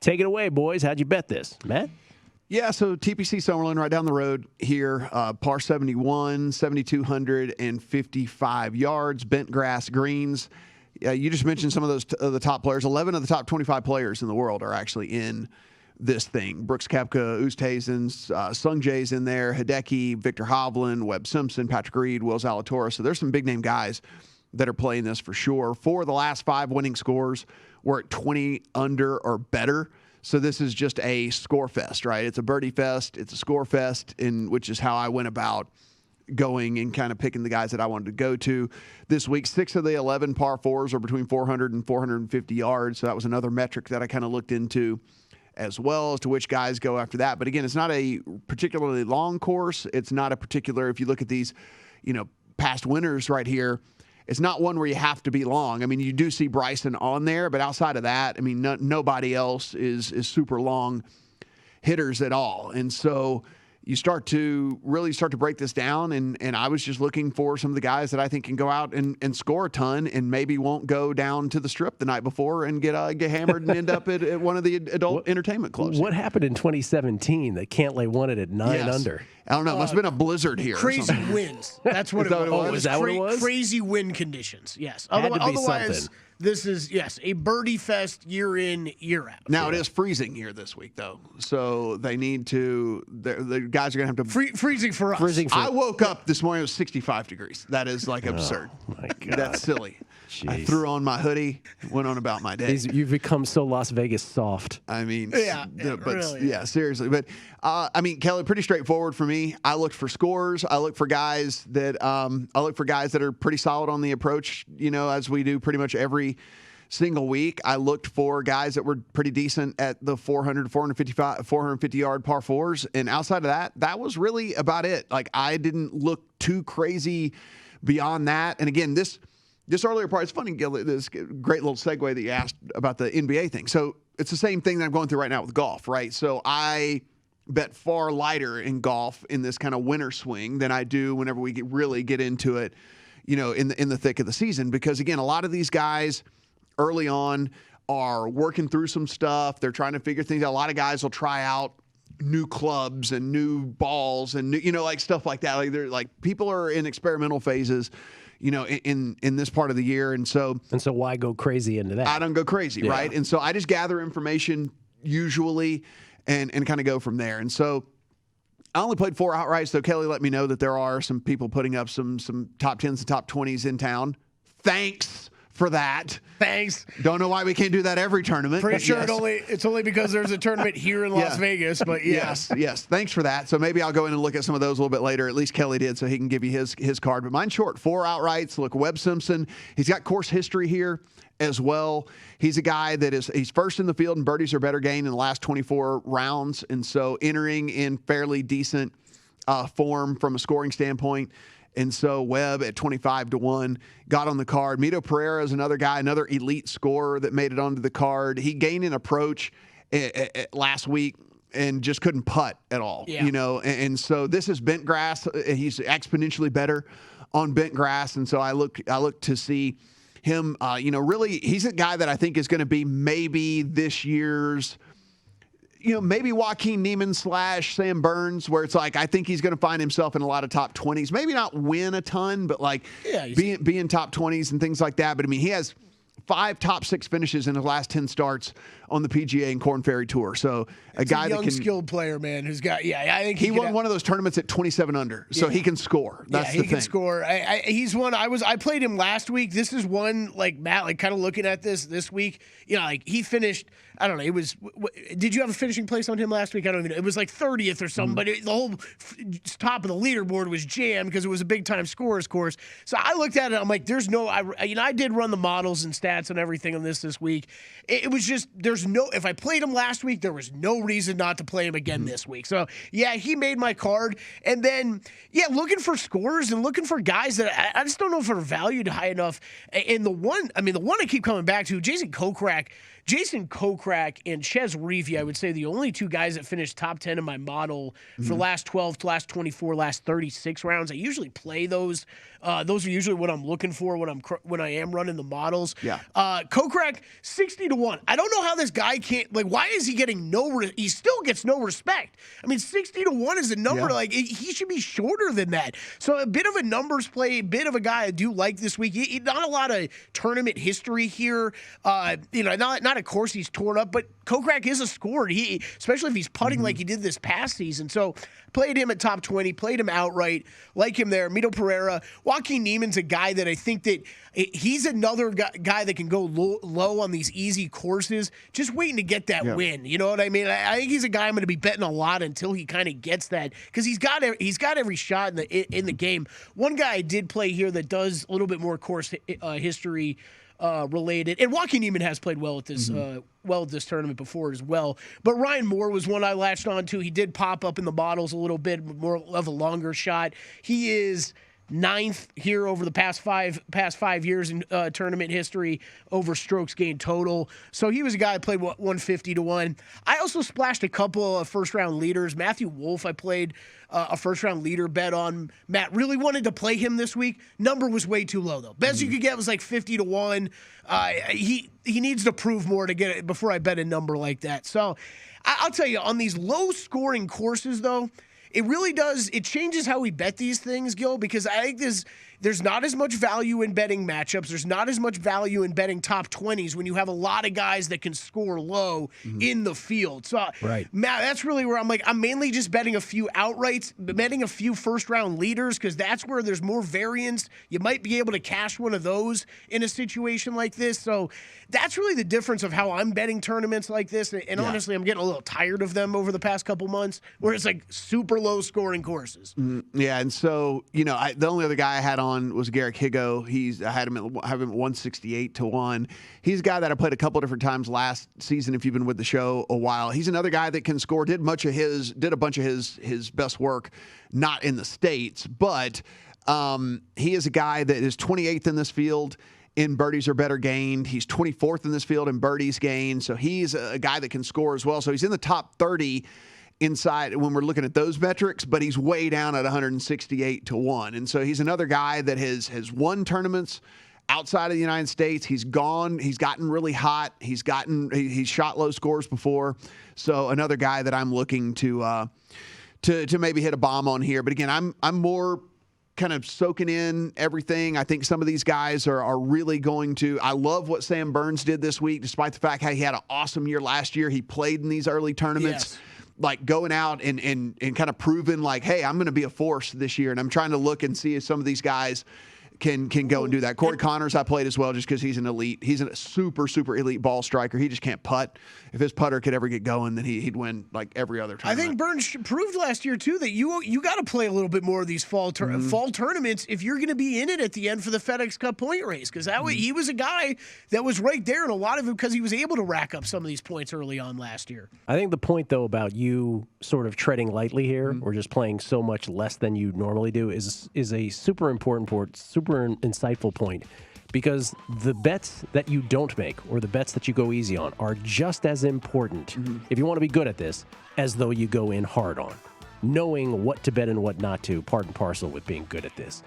Take it away, boys. How'd you bet this, Matt? Yeah, so TPC Summerlin right down the road here, par 71, 7,255 yards, bent grass greens. You just mentioned some of those the top players. 11 of the top 25 players in the world are actually in this thing. Brooks Koepka, Oosthuizen, Sung Jae's in there, Hideki, Victor Hovland, Webb Simpson, Patrick Reed, Will Zalatoris. So there's some big-name guys that are playing this for sure. 4 of the last 5 winning scores were at 20 under or better. So this is just a score fest, right? It's a birdie fest. It's a score fest, which is how I went about going and kind of picking the guys that I wanted to go to this week. 6 of the 11 par 4s are between 400 and 450 yards. So that was another metric that I kind of looked into as well as to which guys go after that. But again, it's not a particularly long course. It's not a particular, if you look at these, past winners right here, it's not one where you have to be long. I mean, you do see Bryson on there, but outside of that, I mean, nobody else is super long hitters at all. And so you start to break this down, and I was just looking for some of the guys that I think can go out and score a ton and maybe won't go down to the Strip the night before and get hammered and end up at one of the adult entertainment clubs. What happened in 2017 that Cantlay won it at 9 under? I don't know. It must have been a blizzard here. Crazy winds. That's what it was. Oh, is that what it was? Crazy wind conditions, yes. Had to be Otherwise, something. this is, a birdie fest year in, year out. Now, it is freezing here this week, though. So they need to, the guys are going to have to. Freezing for us. I woke up this morning, it was 65 degrees. That is absurd. My God. That's silly. Jeez. I threw on my hoodie, went on about my day. You've become so Las Vegas soft. I mean, really. Seriously. But Kelley, pretty straightforward for me. I looked for scores. I look for guys that are pretty solid on the approach. As we do pretty much every single week. I looked for guys that were pretty decent at the 400, 450 yard par 4s, and outside of that, that was really about it. Like, I didn't look too crazy beyond that. And again, this earlier part, it's funny, Gill, this great little segue that you asked about the NBA thing. So it's the same thing that I'm going through right now with golf, right? So I bet far lighter in golf in this kind of winter swing than I do whenever we really get into it, in the thick of the season. Because again, a lot of these guys early on are working through some stuff. They're trying to figure things out. A lot of guys will try out new clubs and new balls and new, stuff like that. Like, they're people are in experimental phases, in this part of the year. And so why go crazy into that? I don't go crazy, Yeah. right? And so I just gather information usually and kind of go from there. And so I only played 4 outrights, though. Kelley let me know that there are some people putting up some top 10s and top 20s in town. Thanks for that. Thanks. Don't know why we can't do that every tournament. Pretty sure yes. it's only because there's a tournament here in Las Vegas, but yeah. Yes. Thanks for that. So maybe I'll go in and look at some of those a little bit later. At least Kelley did, so he can give you his card. But mine's short. 4 outrights. Look, Webb Simpson, he's got course history here as well. He's a guy that he's first in the field in birdies or better gain in the last 24 rounds. And so entering in fairly decent form from a scoring standpoint. And so Webb at 25-1 got on the card. Mito Pereira is another guy, another elite scorer that made it onto the card. He gained an approach last week and just couldn't putt at all. Yeah. And so this is bent grass. He's exponentially better on bent grass. And so I look to see him, really, he's a guy that I think is going to be maybe this year's, maybe Joaquin Niemann / Sam Burns, where it's I think he's going to find himself in a lot of top 20s. Maybe not win a ton, but be in top 20s and things like that. But I mean, he has 5 top 6 finishes in his last 10 starts on the PGA and Korn Ferry Tour. So a guy that can skilled player, man, who's got I think he won one of those tournaments at 27 under, so he can score. That's the thing. He can score. He's one. I played him last week. This is one Matt, kind of looking at this week. He finished. I don't know. It was. Did you have a finishing place on him last week? I don't even know. It was 30th or something. But the whole top of the leaderboard was jammed because it was a big time scorers course. So I looked at it. I'm like, there's no. I did run the models and stats and everything on this week. It was just there's no. If I played him last week, there was no reason not to play him again this week. So he made my card. And then looking for scores and looking for guys that I just don't know if are valued high enough. And the one I keep coming back to, Jason Kokrak. Jason Kokrak and Ches Reavie, I would say the only two guys that finished top 10 in my model for last 12, last 24, last 36 rounds. I usually play those. Those are usually what I'm looking for when I am running the models. Yeah. Kokrak, 60-1. I don't know how this guy can't, like, why is he getting he still gets no respect. I mean, 60-1 is a number, like, he should be shorter than that. So a bit of a numbers play, a bit of a guy I do like this week. Not a lot of tournament history here. Not a course he's torn up, but Kokrak is a scorer. Especially if he's putting like he did this past season. So played him at top 20, played him outright, like him there. Mito Pereira. Joaquin Niemann's a guy that I think that he's another guy that can go low on these easy courses, just waiting to get that win. You know what I mean? I think he's a guy I'm going to be betting a lot until he kind of gets that, because he's got every shot in the game. One guy I did play here that does a little bit more course history related, and Joaquin Niemann has played well at this tournament before as well. But Ryan Moore was one I latched on to. He did pop up in the models a little bit more of a longer shot. He is 9th here over the past five years in tournament history over strokes gained total. So he was a guy I played 150-1. I also splashed a couple of first-round leaders. Matthew Wolff, I played a first-round leader bet on. Matt really wanted to play him this week. Number was way too low, though. Best you could get was like 50-1. He needs to prove more to get it before I bet a number like that. So I'll tell you, on these low-scoring courses, though, it really does. It changes how we bet these things, Gil, because I think there's not as much value in betting matchups. There's not as much value in betting top 20s when you have a lot of guys that can score low in the field. So, Matt, that's really where I'm mainly just betting a few outrights, betting a few first-round leaders, because that's where there's more variance. You might be able to cash one of those in a situation like this. So that's really the difference of how I'm betting tournaments like this. And honestly, I'm getting a little tired of them over the past couple months, where it's like super low-scoring courses. Yeah, and so, the only other guy I had on was Garrick Higo. I have him at 168-1. He's a guy that I played a couple different times last season, if you've been with the show a while. He's another guy that can score, did a bunch of his best work, not in the States, but he is a guy that is 28th in this field in birdies or better gained. He's 24th in this field in birdies gained. So he's a guy that can score as well. So he's in the top 30 inside when we're looking at those metrics, but he's way down at 168-1. And so he's another guy that has won tournaments outside of the United States. He's gotten really hot. He's shot low scores before. So another guy that I'm looking to maybe hit a bomb on here. But again, I'm more kind of soaking in everything. I think some of these guys are really going to. I love what Sam Burns did this week, despite the fact how he had an awesome year last year. He played in these early tournaments. Yes. Like going out and kind of proving like, hey, I'm going to be a force this year. And I'm trying to look and see if some of these guys can go and do that. Corey Connors I played as well, just because he's an elite. He's a super, super elite ball striker. He just can't putt. If his putter could ever get going, then he'd win like every other tournament. I think Burns proved last year, too, that you got to play a little bit more of these fall tournaments if you're going to be in it at the end for the FedEx Cup point race, because that way he was a guy that was right there, and a lot of it because he was able to rack up some of these points early on last year. I think the point, though, about you sort of treading lightly here or just playing so much less than you normally do is a super important point, super insightful point, because the bets that you don't make or the bets that you go easy on are just as important, if you want to be good at this, as though you go in hard on. Knowing what to bet and what not to, part and parcel with being good at this.